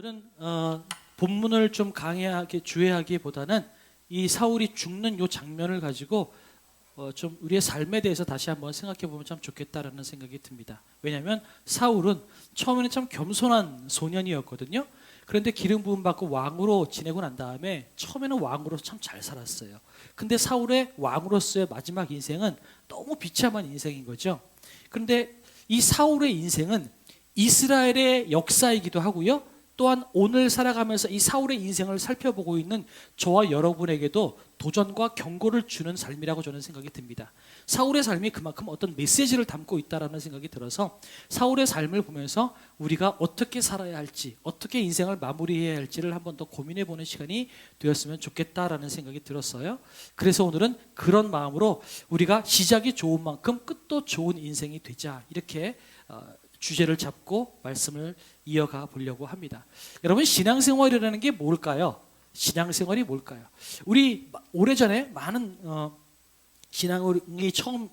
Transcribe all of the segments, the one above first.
오늘은 본문을 좀 강해하게 주의하기보다는 이 사울이 죽는 요 장면을 가지고 좀 우리의 삶에 대해서 다시 한번 생각해 보면 참 좋겠다라는 생각이 듭니다. 왜냐하면 사울은 처음에는 참 겸손한 소년이었거든요. 그런데 기름 부음 받고 왕으로 지내고 난 다음에 처음에는 왕으로 참 잘 살았어요. 근데 사울의 왕으로서의 마지막 인생은 너무 비참한 인생인 거죠. 그런데 이 사울의 인생은 이스라엘의 역사이기도 하고요. 또한 오늘 살아가면서 이 사울의 인생을 살펴보고 있는 저와 여러분에게도 도전과 경고를 주는 삶이라고 저는 생각이 듭니다. 사울의 삶이 그만큼 어떤 메시지를 담고 있다는 생각이 들어서 사울의 삶을 보면서 우리가 어떻게 살아야 할지, 어떻게 인생을 마무리해야 할지를 한번 더 고민해보는 시간이 되었으면 좋겠다라는 생각이 들었어요. 그래서 오늘은 그런 마음으로 우리가 시작이 좋은 만큼 끝도 좋은 인생이 되자, 이렇게 주제를 잡고 말씀을 이어가 보려고 합니다. 여러분, 신앙생활이라는 게 뭘까요? 신앙생활이 뭘까요? 우리 오래전에 많은 신앙이 처음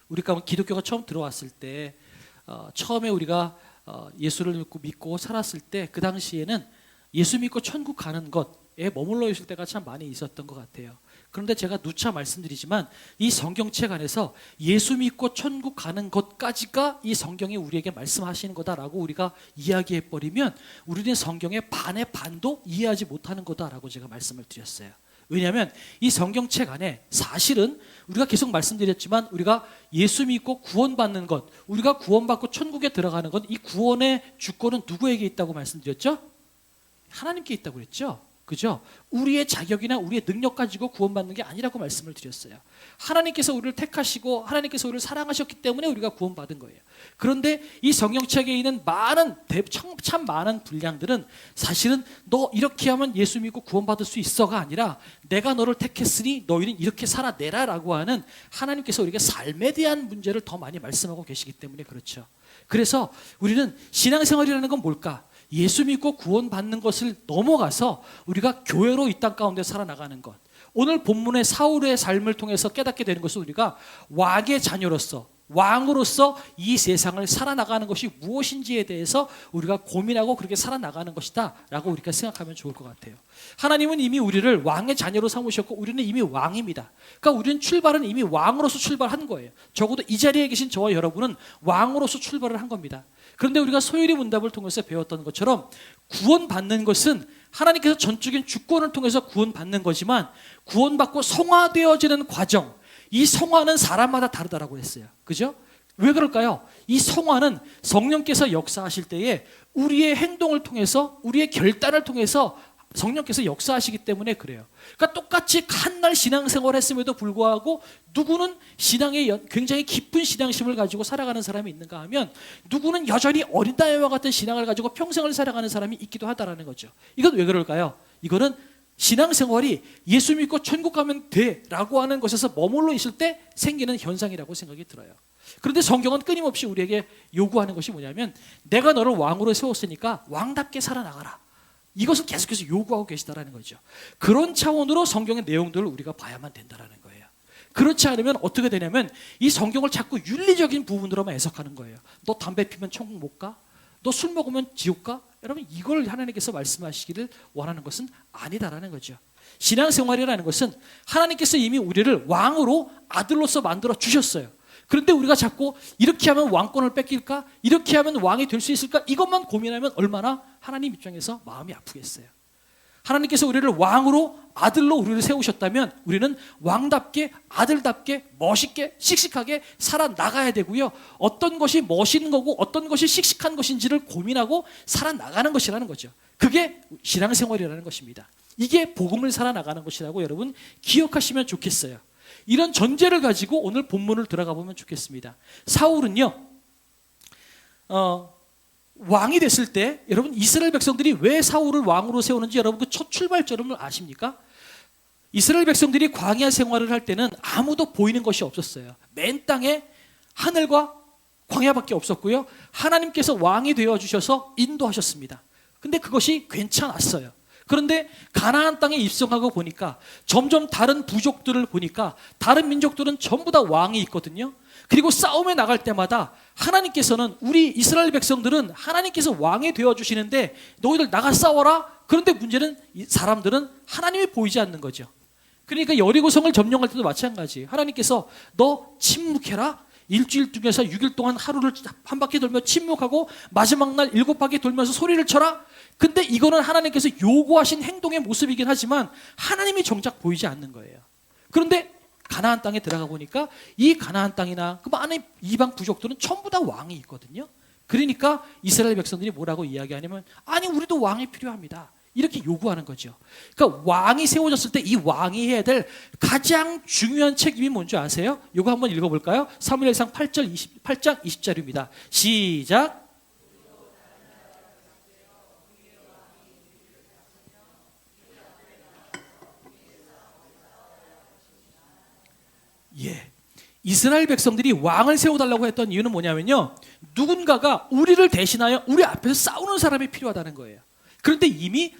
우리 가운데 기독교가 처음 들어왔을 때 처음에 우리가 예수를 믿고 살았을 때 그 당시에는 예수 믿고 천국 가는 것에 머물러 있을 때가 참 많이 있었던 것 같아요. 그런데 제가 누차 말씀드리지만 이 성경책 안에서 예수 믿고 천국 가는 것까지가 이 성경이 우리에게 말씀하시는 거다라고 우리가 이야기해버리면 우리는 성경의 반의 반도 이해하지 못하는 거다라고 제가 말씀을 드렸어요. 왜냐하면 이 성경책 안에 사실은 우리가 계속 말씀드렸지만 우리가 예수 믿고 구원받는 것, 우리가 구원받고 천국에 들어가는 것, 이 구원의 주권은 누구에게 있다고 말씀드렸죠? 하나님께 있다고 그랬죠? 그죠? 우리의 자격이나 우리의 능력 가지고 구원받는 게 아니라고 말씀을 드렸어요. 하나님께서 우리를 택하시고 하나님께서 우리를 사랑하셨기 때문에 우리가 구원받은 거예요. 그런데 이 성경책에 있는 참 많은 분량들은 사실은 너 이렇게 하면 예수 믿고 구원받을 수 있어가 아니라 내가 너를 택했으니 너희는 이렇게 살아내라 라고 하는 하나님께서 우리에게 삶에 대한 문제를 더 많이 말씀하고 계시기 때문에 그렇죠. 그래서 우리는 신앙생활이라는 건 뭘까? 예수 믿고 구원받는 것을 넘어가서 우리가 교회로 이 땅 가운데 살아나가는 것. 오늘 본문의 사울의 삶을 통해서 깨닫게 되는 것은 우리가 왕의 자녀로서, 왕으로서 이 세상을 살아나가는 것이 무엇인지에 대해서 우리가 고민하고 그렇게 살아나가는 것이다 라고 우리가 생각하면 좋을 것 같아요. 하나님은 이미 우리를 왕의 자녀로 삼으셨고 우리는 이미 왕입니다. 그러니까 우리는 출발은 이미 왕으로서 출발한 거예요. 적어도 이 자리에 계신 저와 여러분은 왕으로서 출발을 한 겁니다. 그런데 우리가 소율이 문답을 통해서 배웠던 것처럼 구원받는 것은 하나님께서 전적인 주권을 통해서 구원받는 거지만 구원받고 성화되어지는 과정, 이 성화는 사람마다 다르다라고 했어요. 그죠? 왜 그럴까요? 이 성화는 성령께서 역사하실 때에 우리의 행동을 통해서, 우리의 결단을 통해서 성령께서 역사하시기 때문에 그래요. 그러니까 똑같이 한날 신앙생활을 했음에도 불구하고 누구는 신앙에 굉장히 깊은 신앙심을 가지고 살아가는 사람이 있는가 하면 누구는 여전히 어린아이와 같은 신앙을 가지고 평생을 살아가는 사람이 있기도 하다라는 거죠. 이건 왜 그럴까요? 이거는 신앙생활이 예수 믿고 천국 가면 돼 라고 하는 것에서 머물러 있을 때 생기는 현상이라고 생각이 들어요. 그런데 성경은 끊임없이 우리에게 요구하는 것이 뭐냐면 내가 너를 왕으로 세웠으니까 왕답게 살아나가라. 이것을 계속해서 요구하고 계시다라는 거죠. 그런 차원으로 성경의 내용들을 우리가 봐야만 된다라는 거예요. 그렇지 않으면 어떻게 되냐면 이 성경을 자꾸 윤리적인 부분으로만 해석하는 거예요. 너 담배 피면 천국 못 가? 너 술 먹으면 지옥 가? 여러분, 이걸 하나님께서 말씀하시기를 원하는 것은 아니다라는 거죠. 신앙생활이라는 것은 하나님께서 이미 우리를 왕으로 아들로서 만들어 주셨어요. 그런데 우리가 자꾸 이렇게 하면 왕권을 뺏길까? 이렇게 하면 왕이 될 수 있을까? 이것만 고민하면 얼마나 하나님 입장에서 마음이 아프겠어요. 하나님께서 우리를 왕으로, 아들로 우리를 세우셨다면 우리는 왕답게, 아들답게, 멋있게, 씩씩하게 살아나가야 되고요. 어떤 것이 멋있는 거고 어떤 것이 씩씩한 것인지를 고민하고 살아나가는 것이라는 거죠. 그게 신앙생활이라는 것입니다. 이게 복음을 살아나가는 것이라고 여러분 기억하시면 좋겠어요. 이런 전제를 가지고 오늘 본문을 들어가 보면 좋겠습니다. 사울은요, 왕이 됐을 때 여러분 이스라엘 백성들이 왜 사울을 왕으로 세우는지 여러분 그 첫 출발점을 아십니까? 이스라엘 백성들이 광야 생활을 할 때는 아무도 보이는 것이 없었어요. 맨 땅에 하늘과 광야밖에 없었고요. 하나님께서 왕이 되어주셔서 인도하셨습니다. 근데 그것이 괜찮았어요. 그런데 가나안 땅에 입성하고 보니까 점점 다른 부족들을 보니까 다른 민족들은 전부 다 왕이 있거든요. 그리고 싸움에 나갈 때마다 하나님께서는 우리 이스라엘 백성들은 하나님께서 왕이 되어주시는데 너희들 나가 싸워라. 그런데 문제는 이 사람들은 하나님이 보이지 않는 거죠. 그러니까 여리고성을 점령할 때도 마찬가지예요. 하나님께서 너 침묵해라. 일주일 중에서 6일 동안 하루를 한 바퀴 돌며 침묵하고 마지막 날 7바퀴 돌면서 소리를 쳐라. 근데 이거는 하나님께서 요구하신 행동의 모습이긴 하지만 하나님이 정작 보이지 않는 거예요. 그런데 가나안 땅에 들어가 보니까 이 가나안 땅이나 그 많은 이방 부족들은 전부 다 왕이 있거든요. 그러니까 이스라엘 백성들이 뭐라고 이야기하냐면 아니 우리도 왕이 필요합니다. 이렇게 요구하는 거죠. 그러니까 왕이 세워졌을 때 이 왕이 해야 될 가장 중요한 책임이 뭔지 아세요? 이거 한번 읽어볼까요? 사무엘상 8장 20절입니다. 시작. 예, 이스라엘 백성들이 왕을 세워달라고 했던 이유는 뭐냐면요, 누군가가 우리를 대신하여 우리 앞에서 싸우는 사람이 필요하다는 거예요. 그런데 이미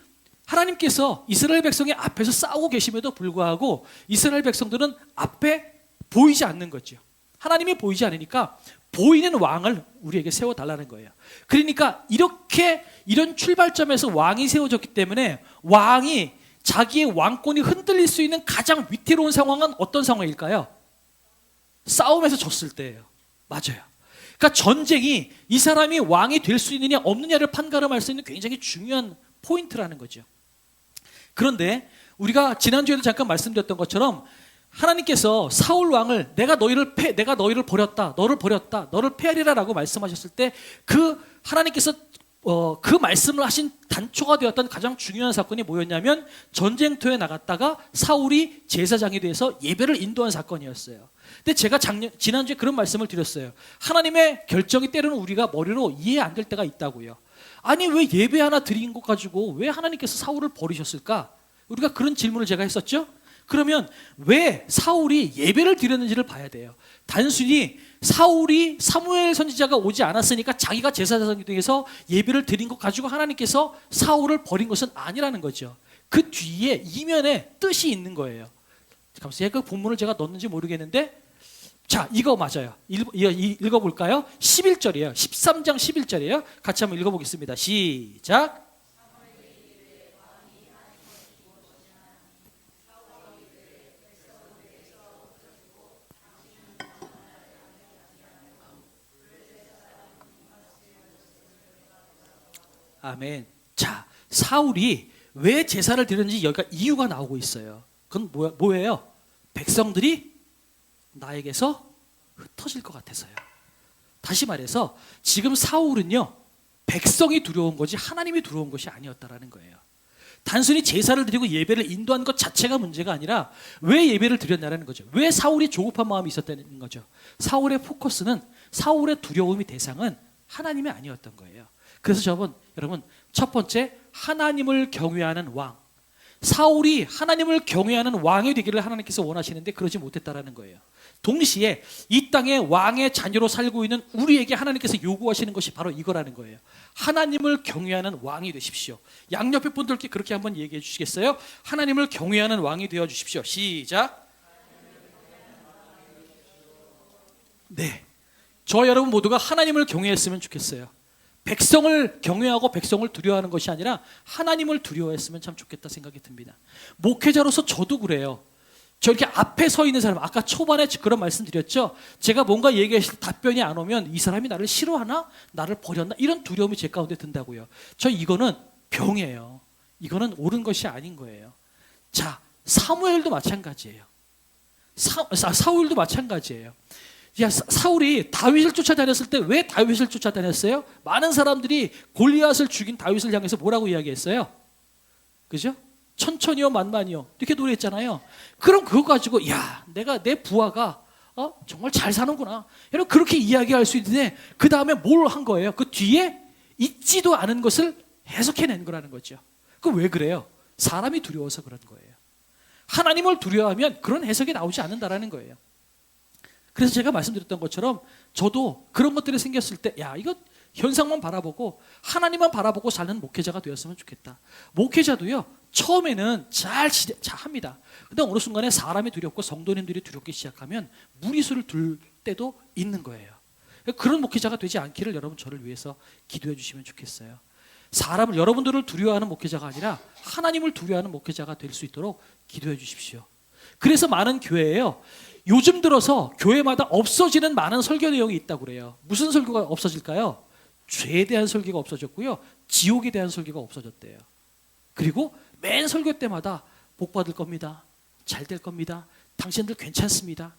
하나님께서 이스라엘 백성의 앞에서 싸우고 계심에도 불구하고 이스라엘 백성들은 앞에 보이지 않는 거죠. 하나님이 보이지 않으니까 보이는 왕을 우리에게 세워달라는 거예요. 그러니까 이런 출발점에서 왕이 세워졌기 때문에 왕이 자기의 왕권이 흔들릴 수 있는 가장 위태로운 상황은 어떤 상황일까요? 싸움에서 졌을 때예요. 맞아요. 그러니까 전쟁이 이 사람이 왕이 될 수 있느냐 없느냐를 판가름할 수 있는 굉장히 중요한 포인트라는 거죠. 그런데 우리가 지난주에도 잠깐 말씀드렸던 것처럼 하나님께서 사울 왕을 내가 너희를 버렸다, 너를 패하리라라고 말씀하셨을 때 그 하나님께서 그 말씀을 하신 단초가 되었던 가장 중요한 사건이 뭐였냐면 전쟁터에 나갔다가 사울이 제사장이 돼서 예배를 인도한 사건이었어요. 근데 제가 지난주에 그런 말씀을 드렸어요. 하나님의 결정이 때로는 우리가 머리로 이해 안 될 때가 있다고요. 아니 왜 예배 하나 드린 것 가지고 왜 하나님께서 사울을 버리셨을까? 우리가 그런 질문을 제가 했었죠. 그러면 왜 사울이 예배를 드렸는지를 봐야 돼요. 단순히 사울이 사무엘 선지자가 오지 않았으니까 자기가 제사장이 돼서 예배를 드린 것 가지고 하나님께서 사울을 버린 것은 아니라는 거죠. 그 뒤에 이면에 뜻이 있는 거예요. 잠깐만요. 그 본문을 제가 넣었는지 모르겠는데 자, 이거 맞아요. 읽어볼까요? 11절이에요. 13장 11절이에요. 같이 한번 읽어보겠습니다. 시작. 아멘. 자, 사울이 왜 제사를 드렸는지 여기가 이유가 나오고 있어요. 그건 뭐예요? 백성들이 나에게서 흩어질 것 같아서요. 다시 말해서 지금 사울은요, 백성이 두려운 거지 하나님이 두려운 것이 아니었다라는 거예요. 단순히 제사를 드리고 예배를 인도한 것 자체가 문제가 아니라 왜 예배를 드렸냐는 거죠. 왜 사울이 조급한 마음이 있었다는 거죠. 사울의 포커스는, 사울의 두려움의 대상은 하나님이 아니었던 거예요. 그래서 여러분 첫 번째, 하나님을 경외하는 왕. 사울이 하나님을 경외하는 왕이 되기를 하나님께서 원하시는데 그러지 못했다라는 거예요. 동시에 이 땅에 왕의 자녀로 살고 있는 우리에게 하나님께서 요구하시는 것이 바로 이거라는 거예요. 하나님을 경외하는 왕이 되십시오. 양옆에 분들께 그렇게 한번 얘기해 주시겠어요? 하나님을 경외하는 왕이 되어 주십시오. 시작. 네, 저 여러분 모두가 하나님을 경외했으면 좋겠어요. 백성을 경외하고 백성을 두려워하는 것이 아니라 하나님을 두려워했으면 참 좋겠다 생각이 듭니다. 목회자로서 저도 그래요. 저 이렇게 앞에 서 있는 사람, 아까 초반에 그런 말씀 드렸죠. 제가 뭔가 얘기했을 때 답변이 안 오면 이 사람이 나를 싫어하나? 나를 버렸나? 이런 두려움이 제 가운데 든다고요. 이거는 병이에요. 이거는 옳은 것이 아닌 거예요. 자, 사무엘도 마찬가지예요. 사울도 마찬가지예요. 사울이 다윗을 쫓아다녔을 때 왜 다윗을 쫓아다녔어요? 많은 사람들이 골리앗을 죽인 다윗을 향해서 뭐라고 이야기했어요? 그죠? 천천히요 만만히요 이렇게 노래했잖아요. 그럼 그거 가지고 내 부하가 정말 잘 사는구나, 여러분 그렇게 이야기할 수 있는데 그 다음에 뭘 한 거예요? 그 뒤에 있지도 않은 것을 해석해낸 거라는 거죠. 그 왜 그래요? 사람이 두려워서 그런 거예요. 하나님을 두려워하면 그런 해석이 나오지 않는다라는 거예요. 그래서 제가 말씀드렸던 것처럼 저도 그런 것들이 생겼을 때 이거 현상만 바라보고 하나님만 바라보고 사는 목회자가 되었으면 좋겠다. 목회자도요, 처음에는 잘 합니다. 근데 어느 순간에 사람이 두렵고 성도님들이 두렵기 시작하면 무리수를 둘 때도 있는 거예요. 그런 목회자가 되지 않기를 여러분 저를 위해서 기도해 주시면 좋겠어요. 사람을, 여러분들을 두려워하는 목회자가 아니라 하나님을 두려워하는 목회자가 될 수 있도록 기도해 주십시오. 그래서 많은 교회에요, 요즘 들어서 교회마다 없어지는 많은 설교 내용이 있다고 그래요. 무슨 설교가 없어질까요? 죄에 대한 설교가 없어졌고요, 지옥에 대한 설교가 없어졌대요. 그리고 맨 설교 때마다 복 받을 겁니다, 잘 될 겁니다, 당신들 괜찮습니다.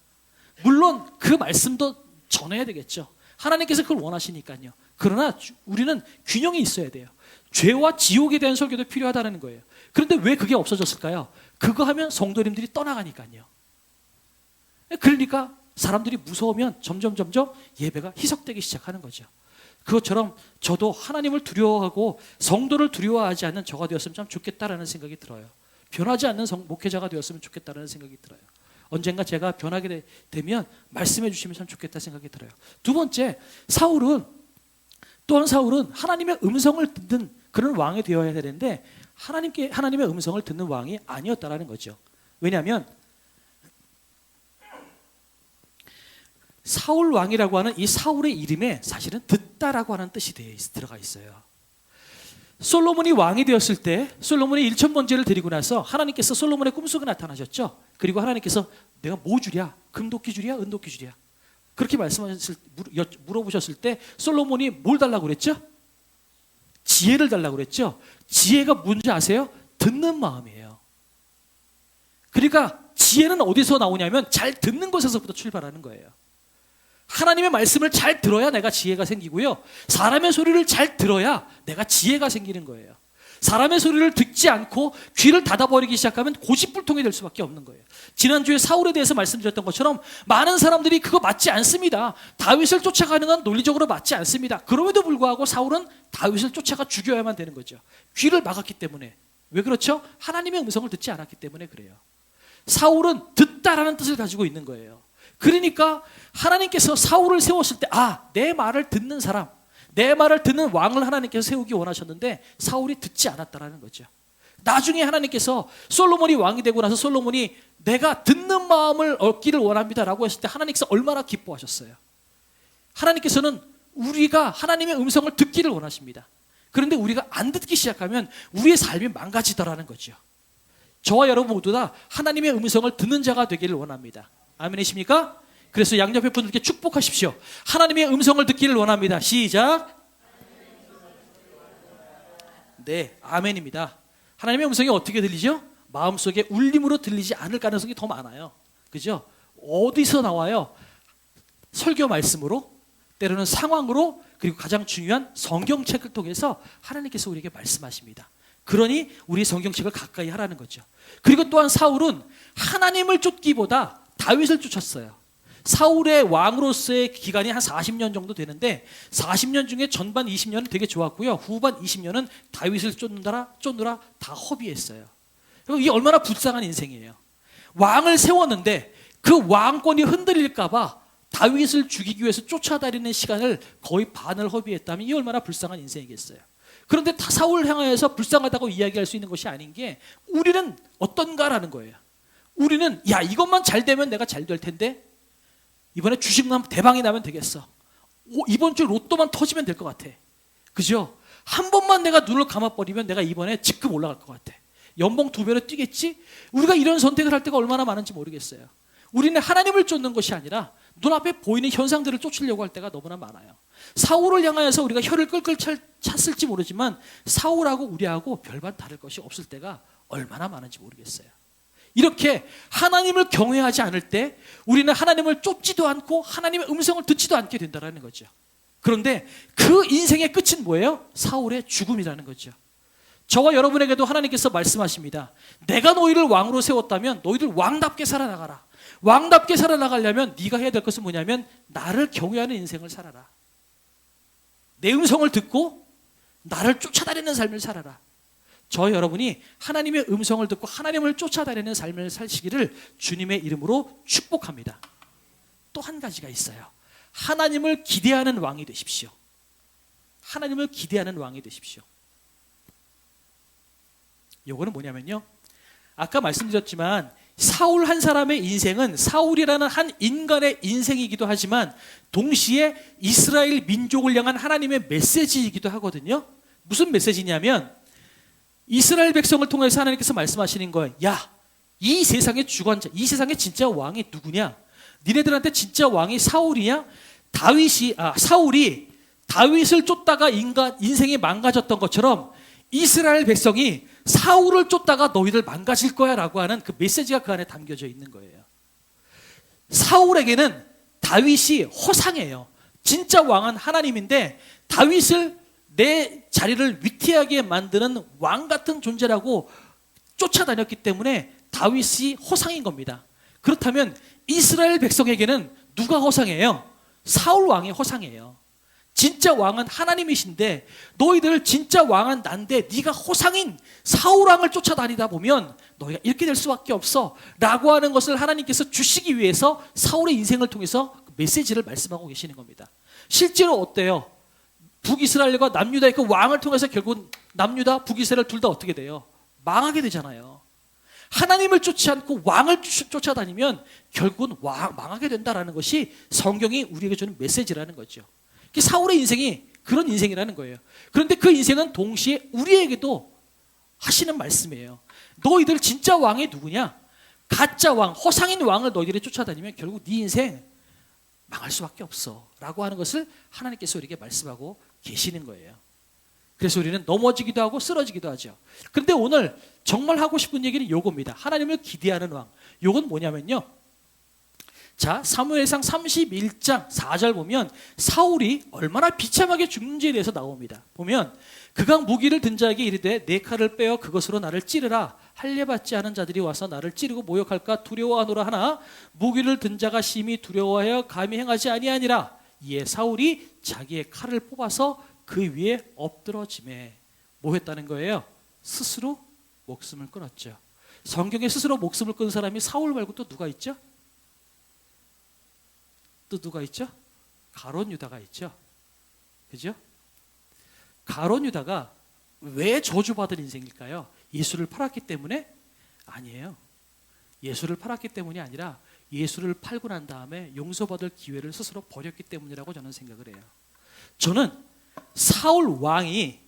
물론 그 말씀도 전해야 되겠죠. 하나님께서 그걸 원하시니까요. 그러나 우리는 균형이 있어야 돼요. 죄와 지옥에 대한 설교도 필요하다는 거예요. 그런데 왜 그게 없어졌을까요? 그거 하면 성도님들이 떠나가니까요. 그러니까 사람들이 무서우면 점점 예배가 희석되기 시작하는 거죠. 그것처럼 저도 하나님을 두려워하고 성도를 두려워하지 않는 저가 되었으면 참 좋겠다라는 생각이 들어요. 변하지 않는 목회자가 되었으면 좋겠다라는 생각이 들어요. 언젠가 제가 변하게 되면 말씀해 주시면 참 좋겠다 생각이 들어요. 두 번째, 사울은 하나님의 음성을 듣는 그런 왕이 되어야 되는데 하나님의 음성을 듣는 왕이 아니었다라는 거죠. 왜냐하면 사울 왕이라고 하는 이 사울의 이름에 사실은 듣다라고 하는 뜻이 들어가 있어요. 솔로몬이 왕이 되었을 때 솔로몬이 1000번제를 드리고 나서 하나님께서 솔로몬의 꿈속에 나타나셨죠. 그리고 하나님께서 내가 뭐 주랴? 금도끼 주랴? 은도끼 주랴? 그렇게 물어보셨을 때 솔로몬이 뭘 달라고 그랬죠? 지혜를 달라고 그랬죠. 지혜가 뭔지 아세요? 듣는 마음이에요. 그러니까 지혜는 어디서 나오냐면 잘 듣는 것에서부터 출발하는 거예요. 하나님의 말씀을 잘 들어야 내가 지혜가 생기고요, 사람의 소리를 잘 들어야 내가 지혜가 생기는 거예요. 사람의 소리를 듣지 않고 귀를 닫아버리기 시작하면 고집불통이 될 수밖에 없는 거예요. 지난주에 사울에 대해서 말씀드렸던 것처럼 많은 사람들이 그거 맞지 않습니다. 다윗을 쫓아가는 건 논리적으로 맞지 않습니다. 그럼에도 불구하고 사울은 다윗을 쫓아가 죽여야만 되는 거죠. 귀를 막았기 때문에. 왜 그렇죠? 하나님의 음성을 듣지 않았기 때문에 그래요. 사울은 듣다라는 뜻을 가지고 있는 거예요. 그러니까 하나님께서 사울을 세웠을 때 내 말을 듣는 사람, 내 말을 듣는 왕을 하나님께서 세우기 원하셨는데 사울이 듣지 않았다라는 거죠. 나중에 하나님께서 솔로몬이 왕이 되고 나서 솔로몬이 내가 듣는 마음을 얻기를 원합니다라고 했을 때 하나님께서 얼마나 기뻐하셨어요. 하나님께서는 우리가 하나님의 음성을 듣기를 원하십니다. 그런데 우리가 안 듣기 시작하면 우리의 삶이 망가지더라는 거죠. 저와 여러분 모두 다 하나님의 음성을 듣는 자가 되기를 원합니다. 아멘이십니까? 그래서 양옆에 분들께 축복하십시오. 하나님의 음성을 듣기를 원합니다. 시작. 네, 아멘입니다. 하나님의 음성이 어떻게 들리죠? 마음속에 울림으로 들리지 않을 가능성이 더 많아요. 그죠? 어디서 나와요? 설교 말씀으로, 때로는 상황으로, 그리고 가장 중요한 성경책을 통해서 하나님께서 우리에게 말씀하십니다. 그러니 우리 성경책을 가까이 하라는 거죠. 그리고 또한 사울은 하나님을 쫓기보다 다윗을 쫓았어요. 사울의 왕으로서의 기간이 한 40년 정도 되는데 40년 중에 전반 20년은 되게 좋았고요, 후반 20년은 다윗을 쫓느라 다 허비했어요. 이게 얼마나 불쌍한 인생이에요. 왕을 세웠는데 그 왕권이 흔들릴까 봐 다윗을 죽이기 위해서 쫓아다니는 시간을 거의 반을 허비했다면 이 얼마나 불쌍한 인생이겠어요. 그런데 다 사울을 향하여서 불쌍하다고 이야기할 수 있는 것이 아닌 게 우리는 어떤가라는 거예요. 우리는 이것만 잘 되면 내가 잘 될 텐데, 이번에 주식 대박이 나면 되겠어, 이번 주 로또만 터지면 될 것 같아, 그죠? 한 번만 내가 눈을 감아버리면 내가 이번에 직급 올라갈 것 같아, 연봉 2배로 뛰겠지. 우리가 이런 선택을 할 때가 얼마나 많은지 모르겠어요. 우리는 하나님을 쫓는 것이 아니라 눈앞에 보이는 현상들을 쫓으려고 할 때가 너무나 많아요. 사울을 향하여서 우리가 혀를 끌끌 찼을지 모르지만 사울하고 우리하고 별반 다를 것이 없을 때가 얼마나 많은지 모르겠어요. 이렇게 하나님을 경외하지 않을 때 우리는 하나님을 쫓지도 않고 하나님의 음성을 듣지도 않게 된다는 거죠. 그런데 그 인생의 끝은 뭐예요? 사울의 죽음이라는 거죠. 저와 여러분에게도 하나님께서 말씀하십니다. 내가 너희를 왕으로 세웠다면 너희들 왕답게 살아나가라. 왕답게 살아나가려면 네가 해야 될 것은 뭐냐면 나를 경외하는 인생을 살아라. 내 음성을 듣고 나를 쫓아다니는 삶을 살아라. 저 여러분이 하나님의 음성을 듣고 하나님을 쫓아다니는 삶을 사시기를 주님의 이름으로 축복합니다. 또 한 가지가 있어요. 하나님을 기대하는 왕이 되십시오. 하나님을 기대하는 왕이 되십시오. 요거는 뭐냐면요, 아까 말씀드렸지만 사울 한 사람의 인생은 사울이라는 한 인간의 인생이기도 하지만 동시에 이스라엘 민족을 향한 하나님의 메시지이기도 하거든요. 무슨 메시지냐면 이스라엘 백성을 통해서 하나님께서 말씀하시는 거예요. 야, 이 세상의 주관자, 이 세상의 진짜 왕이 누구냐? 니네들한테 진짜 왕이 사울이냐? 사울이 다윗을 쫓다가 인생이 망가졌던 것처럼 이스라엘 백성이 사울을 쫓다가 너희들 망가질 거야 라고 하는 그 메시지가 그 안에 담겨져 있는 거예요. 사울에게는 다윗이 허상이에요. 진짜 왕은 하나님인데 다윗을 내 자리를 위태하게 만드는 왕 같은 존재라고 쫓아다녔기 때문에 다윗이 허상인 겁니다. 그렇다면 이스라엘 백성에게는 누가 허상이에요? 사울 왕이 허상이에요. 진짜 왕은 하나님이신데 너희들 진짜 왕은 난데 네가 허상인 사울 왕을 쫓아다니다 보면 너희가 이렇게 될 수밖에 없어 라고 하는 것을 하나님께서 주시기 위해서 사울의 인생을 통해서 그 메시지를 말씀하고 계시는 겁니다. 실제로 어때요? 북이스라엘과 남유다의 그 왕을 통해서 결국 남유다, 북이스라엘 둘 다 어떻게 돼요? 망하게 되잖아요. 하나님을 쫓지 않고 왕을 쫓아다니면 결국은 망하게 된다라는 것이 성경이 우리에게 주는 메시지라는 거죠. 사울의 인생이 그런 인생이라는 거예요. 그런데 그 인생은 동시에 우리에게도 하시는 말씀이에요. 너희들 진짜 왕이 누구냐? 가짜 왕, 허상인 왕을 너희들이 쫓아다니면 결국 네 인생 망할 수밖에 없어 라고 하는 것을 하나님께서 우리에게 말씀하고 계시는 거예요. 그래서 우리는 넘어지기도 하고 쓰러지기도 하죠. 그런데 오늘 정말 하고 싶은 얘기는 요겁니다. 하나님을 기대하는 왕. 요건 뭐냐면요, 자, 사무엘상 31장 4절 보면 사울이 얼마나 비참하게 죽는지에 대해서 나옵니다. 보면 그가 무기를 든 자에게 이르되 내 칼을 빼어 그것으로 나를 찌르라. 할례받지 않은 자들이 와서 나를 찌르고 모욕할까 두려워하노라 하나 무기를 든 자가 심히 두려워하여 감히 행하지 아니하니라. 이에 사울이 자기의 칼을 뽑아서 그 위에 엎드러지매. 뭐 했다는 거예요? 스스로 목숨을 끊었죠. 성경에 스스로 목숨을 끊은 사람이 사울 말고 또 누가 있죠? 또 누가 있죠? 가룟 유다가 있죠. 그죠? 가룟 유다가 왜 저주받은 인생일까요? 예수를 팔았기 때문에? 아니에요. 예수를 팔았기 때문이 아니라 예수를 팔고 난 다음에 용서받을 기회를 스스로 버렸기 때문이라고 저는 생각을 해요. 저는 사울 왕이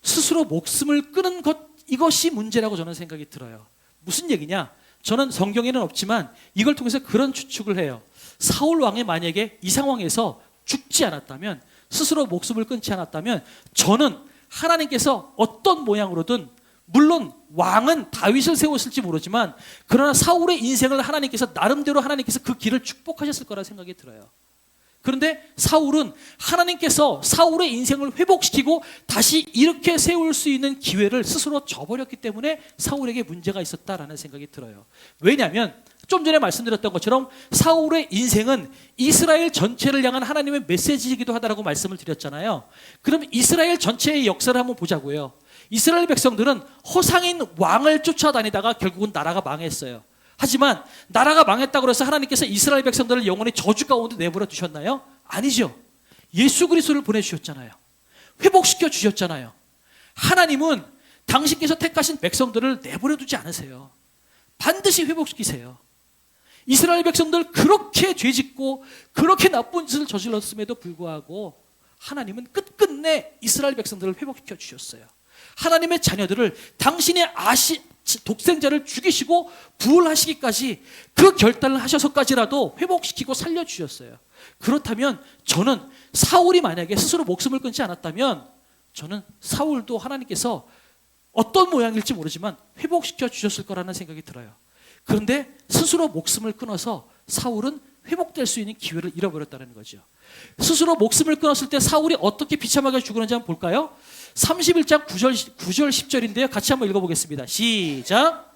스스로 목숨을 끊은 이것이 문제라고 저는 생각이 들어요. 무슨 얘기냐? 저는 성경에는 없지만 이걸 통해서 그런 추측을 해요. 사울 왕이 만약에 이 상황에서 죽지 않았다면, 스스로 목숨을 끊지 않았다면, 저는 하나님께서 어떤 모양으로든, 물론 왕은 다윗을 세웠을지 모르지만 그러나 사울의 인생을 하나님께서 나름대로 하나님께서 그 길을 축복하셨을 거라 생각이 들어요. 그런데 사울은 하나님께서 사울의 인생을 회복시키고 다시 이렇게 세울 수 있는 기회를 스스로 저버렸기 때문에 사울에게 문제가 있었다라는 생각이 들어요. 왜냐하면 좀 전에 말씀드렸던 것처럼 사울의 인생은 이스라엘 전체를 향한 하나님의 메시지이기도 하다라고 말씀을 드렸잖아요. 그럼 이스라엘 전체의 역사를 한번 보자고요. 이스라엘 백성들은 허상인 왕을 쫓아다니다가 결국은 나라가 망했어요. 하지만 나라가 망했다고 해서 하나님께서 이스라엘 백성들을 영원히 저주 가운데 내버려 두셨나요? 아니죠. 예수 그리스도를 보내주셨잖아요. 회복시켜 주셨잖아요. 하나님은 당신께서 택하신 백성들을 내버려 두지 않으세요. 반드시 회복시키세요. 이스라엘 백성들 그렇게 죄짓고 그렇게 나쁜 짓을 저질렀음에도 불구하고 하나님은 끝끝내 이스라엘 백성들을 회복시켜 주셨어요. 하나님의 자녀들을 당신의 독생자를 죽이시고 부활하시기까지 그 결단을 하셔서까지라도 회복시키고 살려주셨어요. 그렇다면 저는 사울이 만약에 스스로 목숨을 끊지 않았다면 저는 사울도 하나님께서 어떤 모양일지 모르지만 회복시켜 주셨을 거라는 생각이 들어요. 그런데 스스로 목숨을 끊어서 사울은 회복될 수 있는 기회를 잃어버렸다는 거죠. 스스로 목숨을 끊었을 때 사울이 어떻게 비참하게 죽었는지 한번 볼까요? 31장 9절 10절인데요. 같이 한번 읽어보겠습니다. 시작.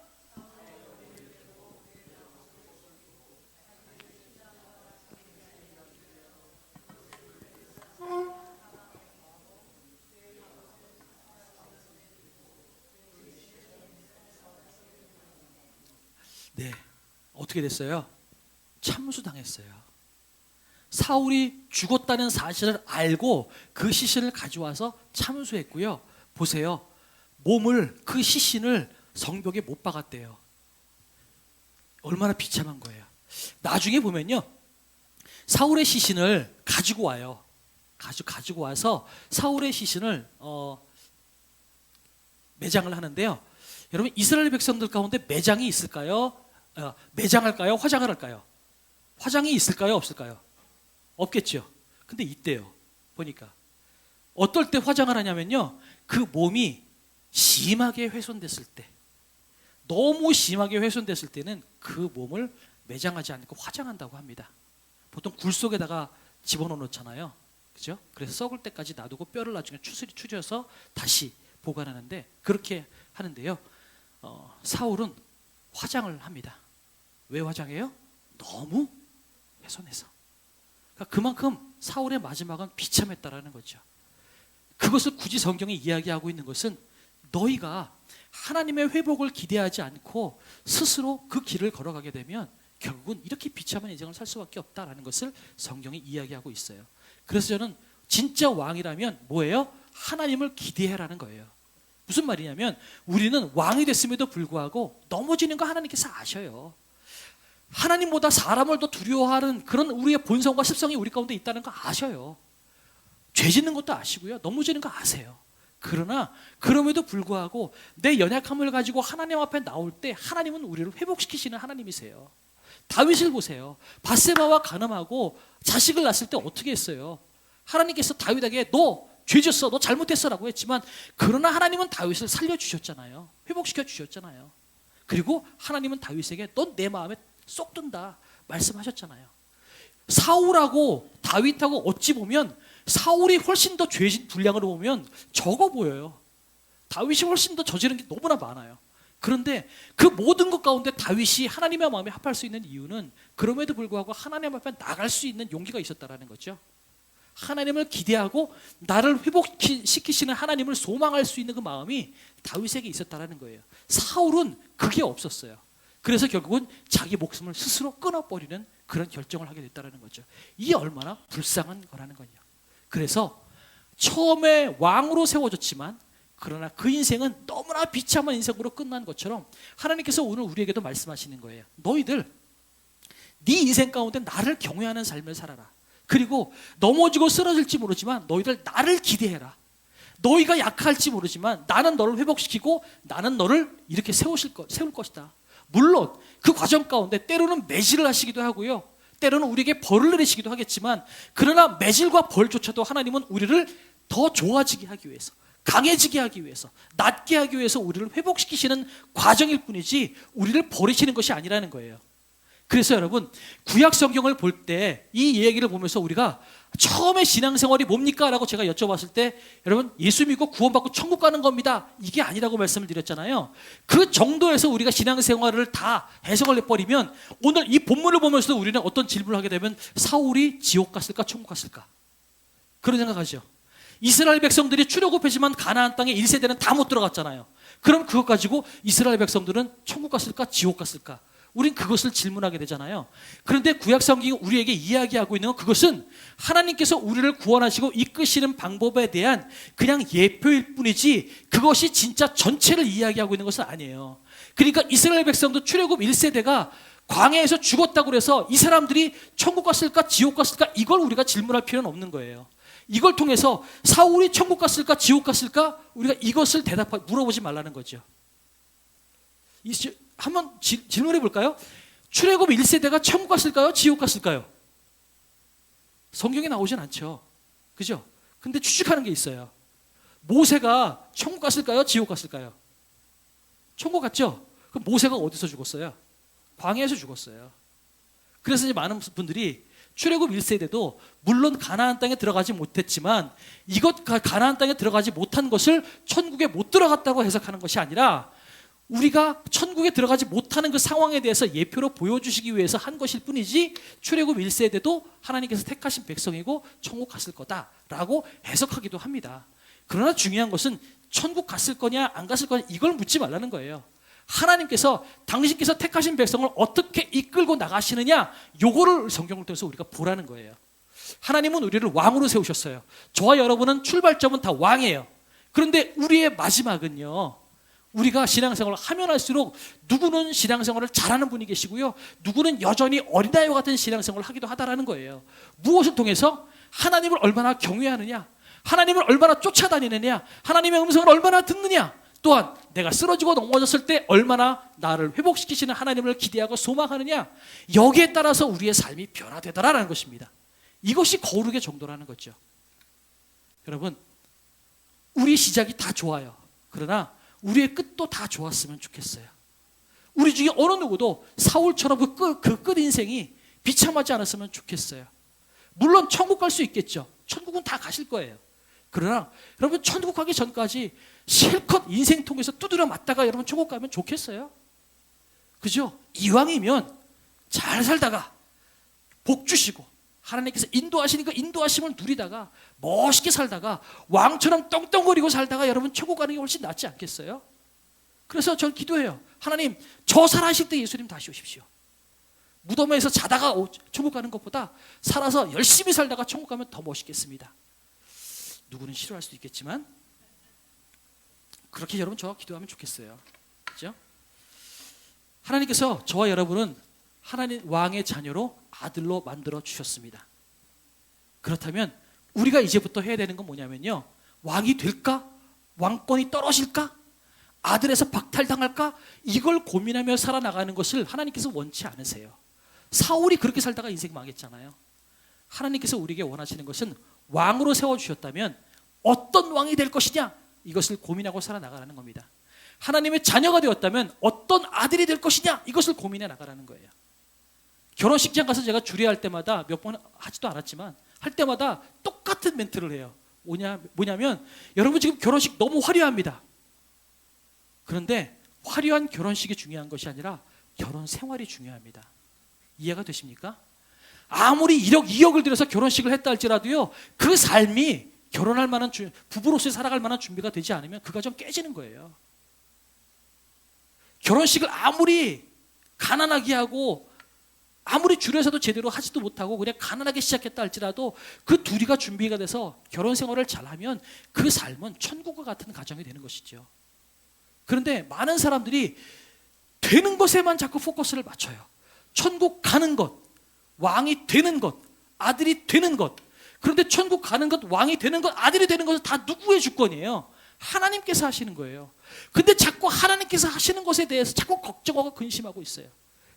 네, 어떻게 됐어요? 참수당했어요. 사울이 죽었다는 사실을 알고 그 시신을 가져와서 참수했고요. 보세요. 몸을, 그 시신을 성벽에 못 박았대요. 얼마나 비참한 거예요. 나중에 보면요, 사울의 시신을 가지고 와요. 가지고 와서 사울의 시신을 매장을 하는데요. 여러분, 이스라엘 백성들 가운데 매장이 있을까요? 매장할까요? 화장을 할까요? 화장이 있을까요? 없을까요? 없겠죠. 근데 있대요. 보니까 어떨 때 화장을 하냐면요, 그 몸이 심하게 훼손됐을 때, 너무 심하게 훼손됐을 때는 그 몸을 매장하지 않고 화장한다고 합니다. 보통 굴 속에다가 집어넣잖아요. 그죠? 그래서 썩을 때까지 놔두고 뼈를 나중에 추려서 다시 보관하는데, 그렇게 하는데요. 사울은 화장을 합니다. 왜 화장해요? 너무 훼손해서. 그러니까 그만큼 사울의 마지막은 비참했다라는 거죠. 그것을 굳이 성경이 이야기하고 있는 것은 너희가 하나님의 회복을 기대하지 않고 스스로 그 길을 걸어가게 되면 결국은 이렇게 비참한 인생을 살 수밖에 없다라는 것을 성경이 이야기하고 있어요. 그래서 저는 진짜 왕이라면 뭐예요? 하나님을 기대해라는 거예요. 무슨 말이냐면 우리는 왕이 됐음에도 불구하고 넘어지는 거 하나님께서 아셔요. 하나님보다 사람을 더 두려워하는 그런 우리의 본성과 습성이 우리 가운데 있다는 거 아셔요. 죄 짓는 것도 아시고요. 넘어지는 거 아세요. 그러나 그럼에도 불구하고 내 연약함을 가지고 하나님 앞에 나올 때 하나님은 우리를 회복시키시는 하나님이세요. 다윗을 보세요. 밧세바와 간음하고 자식을 낳았을 때 어떻게 했어요? 하나님께서 다윗에게 너 죄졌어, 너 잘못했어 라고 했지만, 그러나 하나님은 다윗을 살려주셨잖아요. 회복시켜 주셨잖아요. 그리고 하나님은 다윗에게 넌 내 마음에 쏙 든다 말씀하셨잖아요. 사울하고 다윗하고 어찌 보면 사울이 훨씬 더 죄 분량으로 보면 적어 보여요. 다윗이 훨씬 더 저지른 게 너무나 많아요. 그런데 그 모든 것 가운데 다윗이 하나님의 마음에 합할 수 있는 이유는 그럼에도 불구하고 하나님 앞에 나갈 수 있는 용기가 있었다라는 거죠. 하나님을 기대하고 나를 회복시키시는 하나님을 소망할 수 있는 그 마음이 다윗에게 있었다라는 거예요. 사울은 그게 없었어요. 그래서 결국은 자기 목숨을 스스로 끊어버리는 그런 결정을 하게 됐다는 거죠. 이게 얼마나 불쌍한 거라는 거냐. 그래서 처음에 왕으로 세워졌지만 그러나 그 인생은 너무나 비참한 인생으로 끝난 것처럼 하나님께서 오늘 우리에게도 말씀하시는 거예요. 너희들 네 인생 가운데 나를 경외하는 삶을 살아라. 그리고 넘어지고 쓰러질지 모르지만 너희들 나를 기대해라. 너희가 약할지 모르지만 나는 너를 회복시키고 나는 너를 이렇게 세울 것이다. 물론 그 과정 가운데 때로는 매질을 하시기도 하고요, 때로는 우리에게 벌을 내리시기도 하겠지만, 그러나 매질과 벌조차도 하나님은 우리를 더 좋아지게 하기 위해서, 강해지게 하기 위해서, 낫게 하기 위해서 우리를 회복시키시는 과정일 뿐이지 우리를 버리시는 것이 아니라는 거예요. 그래서 여러분, 구약 성경을 볼 때 이 얘기를 보면서 우리가 처음에 신앙생활이 뭡니까? 라고 제가 여쭤봤을 때 여러분, 예수 믿고 구원받고 천국 가는 겁니다, 이게 아니라고 말씀을 드렸잖아요. 그 정도에서 우리가 신앙생활을 다 해석을 해버리면 오늘 이 본문을 보면서도 우리는 어떤 질문을 하게 되면 사울이 지옥 갔을까 천국 갔을까, 그런 생각하죠. 이스라엘 백성들이 출애굽했지만 가나안 땅에 1세대는 다 못 들어갔잖아요. 그럼 그것 가지고 이스라엘 백성들은 천국 갔을까 지옥 갔을까, 우린 그것을 질문하게 되잖아요. 그런데 구약 성경이 우리에게 이야기하고 있는 건 그것은 하나님께서 우리를 구원하시고 이끄시는 방법에 대한 그냥 예표일 뿐이지 그것이 진짜 전체를 이야기하고 있는 것은 아니에요. 그러니까 이스라엘 백성도 출애굽 1세대가 광야에서 죽었다고 해서 이 사람들이 천국 갔을까 지옥 갔을까 이걸 우리가 질문할 필요는 없는 거예요. 이걸 통해서 사울이 천국 갔을까 지옥 갔을까 우리가 이것을 물어보지 말라는 거죠. 한번 질문해 볼까요? 출애굽 1세대가 천국 갔을까요? 지옥 갔을까요? 성경에 나오진 않죠. 그죠? 근데 추측하는 게 있어요. 모세가 천국 갔을까요? 지옥 갔을까요? 천국 갔죠? 그럼 모세가 어디서 죽었어요? 광야에서 죽었어요. 그래서 이제 많은 분들이 출애굽 1세대도 물론 가나안 땅에 들어가지 못했지만 가나안 땅에 들어가지 못한 것을 천국에 못 들어갔다고 해석하는 것이 아니라 우리가 천국에 들어가지 못하는 그 상황에 대해서 예표로 보여주시기 위해서 한 것일 뿐이지 출애굽 1세대도 하나님께서 택하신 백성이고 천국 갔을 거다라고 해석하기도 합니다. 그러나 중요한 것은 천국 갔을 거냐 안 갔을 거냐 이걸 묻지 말라는 거예요. 하나님께서 당신께서 택하신 백성을 어떻게 이끌고 나가시느냐 요거를 성경을 통해서 우리가 보라는 거예요. 하나님은 우리를 왕으로 세우셨어요. 저와 여러분은 출발점은 다 왕이에요. 그런데 우리의 마지막은요, 우리가 신앙생활을 하면 할수록 누구는 신앙생활을 잘하는 분이 계시고요, 누구는 여전히 어린아이와 같은 신앙생활을 하기도 하다라는 거예요. 무엇을 통해서? 하나님을 얼마나 경외하느냐, 하나님을 얼마나 쫓아다니느냐, 하나님의 음성을 얼마나 듣느냐, 또한 내가 쓰러지고 넘어졌을 때 얼마나 나를 회복시키시는 하나님을 기대하고 소망하느냐, 여기에 따라서 우리의 삶이 변화되더라라는 것입니다. 이것이 거룩의 정도라는 거죠. 여러분, 우리 시작이 다 좋아요. 그러나 우리의 끝도 다 좋았으면 좋겠어요. 우리 중에 어느 누구도 사울처럼 그 끝 인생이 비참하지 않았으면 좋겠어요. 물론 천국 갈 수 있겠죠. 천국은 다 가실 거예요. 그러나 여러분, 천국 가기 전까지 실컷 인생 통해서 두드려 맞다가 여러분 천국 가면 좋겠어요? 그죠? 이왕이면 잘 살다가 복 주시고 하나님께서 인도하시니까 인도하심을 누리다가 멋있게 살다가 왕처럼 떵떵거리고 살다가 여러분 천국 가는 게 훨씬 낫지 않겠어요? 그래서 전 기도해요. 하나님, 저 살아계실 때 예수님 다시 오십시오. 무덤에서 자다가 천국 가는 것보다 살아서 열심히 살다가 천국 가면 더 멋있겠습니다. 누구는 싫어할 수도 있겠지만 그렇게 여러분 저와 기도하면 좋겠어요. 그렇죠? 하나님께서 저와 여러분은 하나님 왕의 자녀로 아들로 만들어 주셨습니다. 그렇다면 우리가 이제부터 해야 되는 건 뭐냐면요, 왕이 될까? 왕권이 떨어질까? 아들에서 박탈당할까? 이걸 고민하며 살아나가는 것을 하나님께서 원치 않으세요. 사울이 그렇게 살다가 인생 망했잖아요. 하나님께서 우리에게 원하시는 것은 왕으로 세워주셨다면 어떤 왕이 될 것이냐, 이것을 고민하고 살아나가라는 겁니다. 하나님의 자녀가 되었다면 어떤 아들이 될 것이냐, 이것을 고민해 나가라는 거예요. 결혼식장 가서 제가 주례할 때마다, 몇 번 하지도 않았지만 할 때마다 똑같은 멘트를 해요. 뭐냐면 여러분, 지금 결혼식 너무 화려합니다. 그런데 화려한 결혼식이 중요한 것이 아니라 결혼 생활이 중요합니다. 이해가 되십니까? 아무리 1억, 2억을 들여서 결혼식을 했다 할지라도요, 그 삶이 결혼할 만한, 부부로서 살아갈 만한 준비가 되지 않으면 그 가정 깨지는 거예요. 결혼식을 아무리 가난하게 하고 아무리 주례사도 제대로 하지도 못하고 그냥 가난하게 시작했다 할지라도 그 둘이가 준비가 돼서 결혼 생활을 잘하면 그 삶은 천국과 같은 가정이 되는 것이죠. 그런데 많은 사람들이 되는 것에만 자꾸 포커스를 맞춰요. 천국 가는 것, 왕이 되는 것, 아들이 되는 것. 그런데 천국 가는 것, 왕이 되는 것, 아들이 되는 것은 다 누구의 주권이에요? 하나님께서 하시는 거예요. 근데 자꾸 하나님께서 하시는 것에 대해서 자꾸 걱정하고 근심하고 있어요.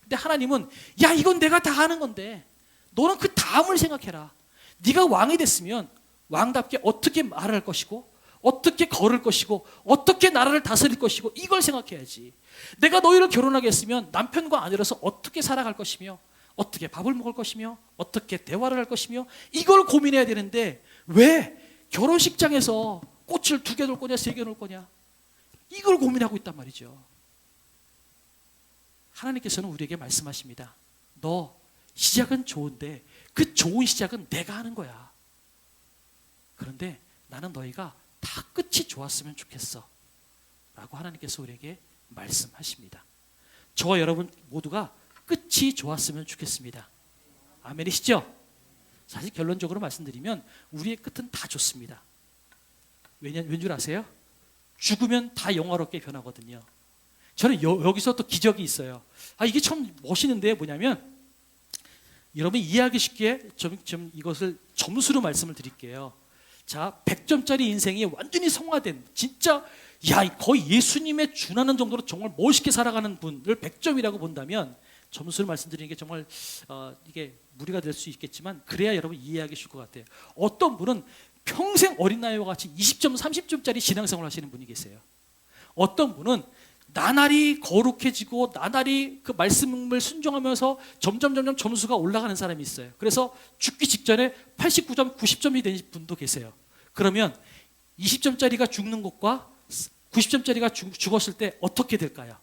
근데 하나님은, 야, 이건 내가 다 하는 건데 너는 그 다음을 생각해라. 네가 왕이 됐으면 왕답게 어떻게 말할 것이고, 어떻게 걸을 것이고, 어떻게 나라를 다스릴 것이고, 이걸 생각해야지. 내가 너희를 결혼하게 했으면 남편과 아내로서 어떻게 살아갈 것이며, 어떻게 밥을 먹을 것이며, 어떻게 대화를 할 것이며, 이걸 고민해야 되는데 왜 결혼식장에서 꽃을 2개 놓을 거냐, 3개 놓을 거냐, 이걸 고민하고 있단 말이죠. 하나님께서는 우리에게 말씀하십니다. 너 시작은 좋은데 그 좋은 시작은 내가 하는 거야. 그런데 나는 너희가 다 끝이 좋았으면 좋겠어 라고 하나님께서 우리에게 말씀하십니다. 저와 여러분 모두가 끝이 좋았으면 좋겠습니다. 아멘이시죠? 사실 결론적으로 말씀드리면 우리의 끝은 다 좋습니다. 왠 줄 아세요? 죽으면 다 영화롭게 변하거든요. 저는 여기서 또 기적이 있어요. 이게 참 멋있는데 뭐냐면, 여러분이 이해하기 쉽게 좀 이것을 점수로 말씀을 드릴게요. 자, 100점짜리 인생이 완전히 성화된, 진짜 거의 예수님에 준하는 정도로 정말 멋있게 살아가는 분을 100점이라고 본다면, 점수를 말씀드리는 게 정말 이게 무리가 될 수 있겠지만 그래야 여러분 이해하기 쉬울 것 같아요. 어떤 분은 평생 어린아이와 같이 20점, 30점짜리 신앙생활을 하시는 분이 계세요. 어떤 분은 나날이 거룩해지고 나날이 그 말씀을 순종하면서 점점 점수가 올라가는 사람이 있어요. 그래서 죽기 직전에 89점, 90점이 된 분도 계세요. 그러면 20점짜리가 죽는 것과 90점짜리가 죽었을 때 어떻게 될까요?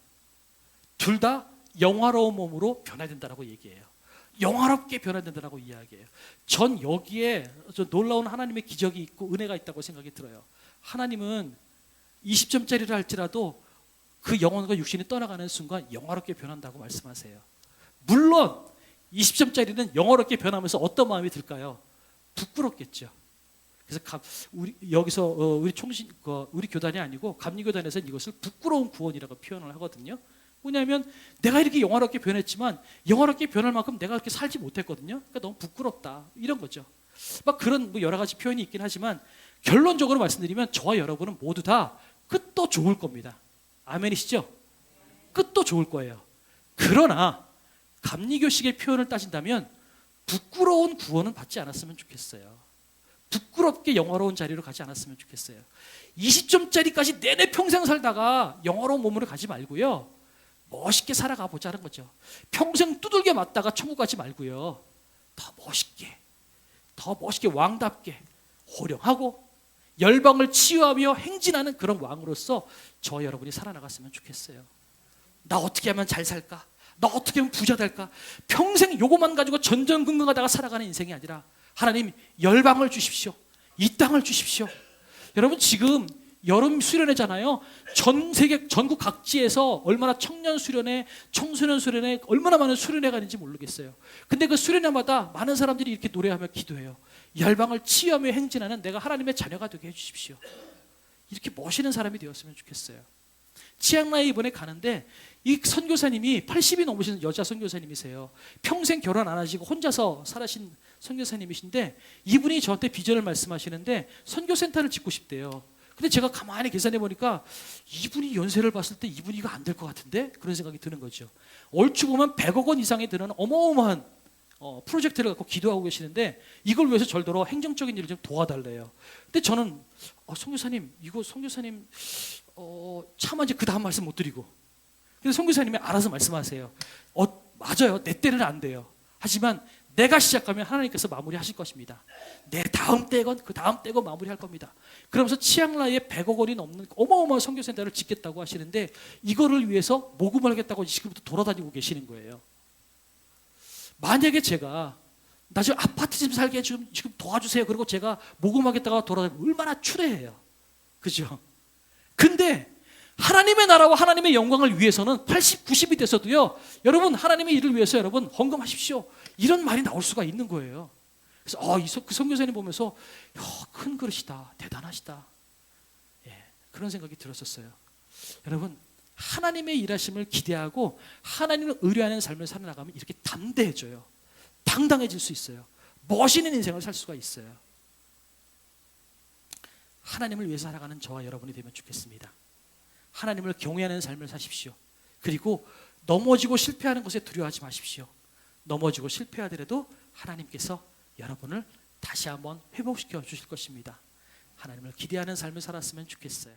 둘 다 영화로운 몸으로 변화된다라고 얘기해요. 영화롭게 변화된다라고 이야기해요. 전 여기에 놀라운 하나님의 기적이 있고 은혜가 있다고 생각이 들어요. 하나님은 20점짜리를 할지라도 그 영혼과 육신이 떠나가는 순간 영화롭게 변한다고 말씀하세요. 물론 20점짜리는 영화롭게 변하면서 어떤 마음이 들까요? 부끄럽겠죠. 그래서 우리 여기서 우리 총신 우리 교단이 아니고 감리교단에서는 이것을 부끄러운 구원이라고 표현을 하거든요. 뭐냐면 내가 이렇게 영화롭게 변했지만 영화롭게 변할 만큼 내가 그렇게 살지 못했거든요. 그러니까 너무 부끄럽다 이런 거죠. 막 그런 뭐 여러 가지 표현이 있긴 하지만 결론적으로 말씀드리면 저와 여러분은 모두 다 끝도 좋을 겁니다. 아멘이시죠? 끝도 좋을 거예요. 그러나 감리교식의 표현을 따진다면 부끄러운 구원은 받지 않았으면 좋겠어요. 부끄럽게 영화로운 자리로 가지 않았으면 좋겠어요. 20점짜리까지 내내 평생 살다가 영화로운 몸으로 가지 말고요. 멋있게 살아가 보자는 거죠. 평생 두들겨 맞다가 천국 가지 말고요. 더 멋있게 왕답게 호령하고 열방을 치유하며 행진하는 그런 왕으로서 저 여러분이 살아나갔으면 좋겠어요. 나 어떻게 하면 잘 살까? 나 어떻게 하면 부자 될까? 평생 요것만 가지고 전전긍긍하다가 살아가는 인생이 아니라 하나님 열방을 주십시오. 이 땅을 주십시오. 여러분 지금 여름 수련회잖아요. 전 세계 전국 각지에서 얼마나 청년 수련회, 청소년 수련회, 얼마나 많은 수련회가 있는지 모르겠어요. 근데 그 수련회마다 많은 사람들이 이렇게 노래하며 기도해요. 열방을 치유하며 행진하는 내가 하나님의 자녀가 되게 해주십시오. 이렇게 멋있는 사람이 되었으면 좋겠어요. 치앙마이에 이번에 가는데 이 선교사님이 80이 넘으신 여자 선교사님이세요. 평생 결혼 안 하시고 혼자서 살아신 선교사님이신데 이분이 저한테 비전을 말씀하시는데 선교센터를 짓고 싶대요. 근데 제가 가만히 계산해 보니까 이분이 연세를 봤을 때 이분이 이거 안 될 것 같은데 그런 생각이 드는 거죠. 얼추 보면 100억 원 이상이 드는 어마어마한 프로젝트를 갖고 기도하고 계시는데 이걸 위해서 절더러 행정적인 일을 좀 도와달래요. 근데 저는 선교사님 이거 선교사님 차마 이제 그 다음 말씀 못 드리고 근데 선교사님이 알아서 말씀하세요. 맞아요. 내 때는 안 돼요. 하지만 내가 시작하면 하나님께서 마무리하실 것입니다. 내 다음 때건 그 다음 때건 마무리할 겁니다. 그러면서 치앙라이에 100억 원이 넘는 어마어마한 선교센터를 짓겠다고 하시는데 이거를 위해서 모금을 하겠다고 지금부터 돌아다니고 계시는 거예요. 만약에 제가 나 지금 아파트 좀 살게 지금 도와주세요. 그리고 제가 모금하겠다가 돌아다니면 얼마나 추레해요. 그죠? 근데 하나님의 나라와 하나님의 영광을 위해서는 80, 90이 됐어도요. 여러분 하나님의 일을 위해서 여러분 헌금하십시오. 이런 말이 나올 수가 있는 거예요. 그래서 그 선교사님 보면서 큰 그릇이다. 대단하시다. 그런 생각이 들었었어요. 여러분 하나님의 일하심을 기대하고 하나님을 의뢰하는 삶을 살아나가면 이렇게 담대해져요. 당당해질 수 있어요. 멋있는 인생을 살 수가 있어요. 하나님을 위해서 살아가는 저와 여러분이 되면 좋겠습니다. 하나님을 경외하는 삶을 사십시오. 그리고 넘어지고 실패하는 것에 두려워하지 마십시오. 넘어지고 실패하더라도 하나님께서 여러분을 다시 한번 회복시켜 주실 것입니다. 하나님을 기대하는 삶을 살았으면 좋겠어요.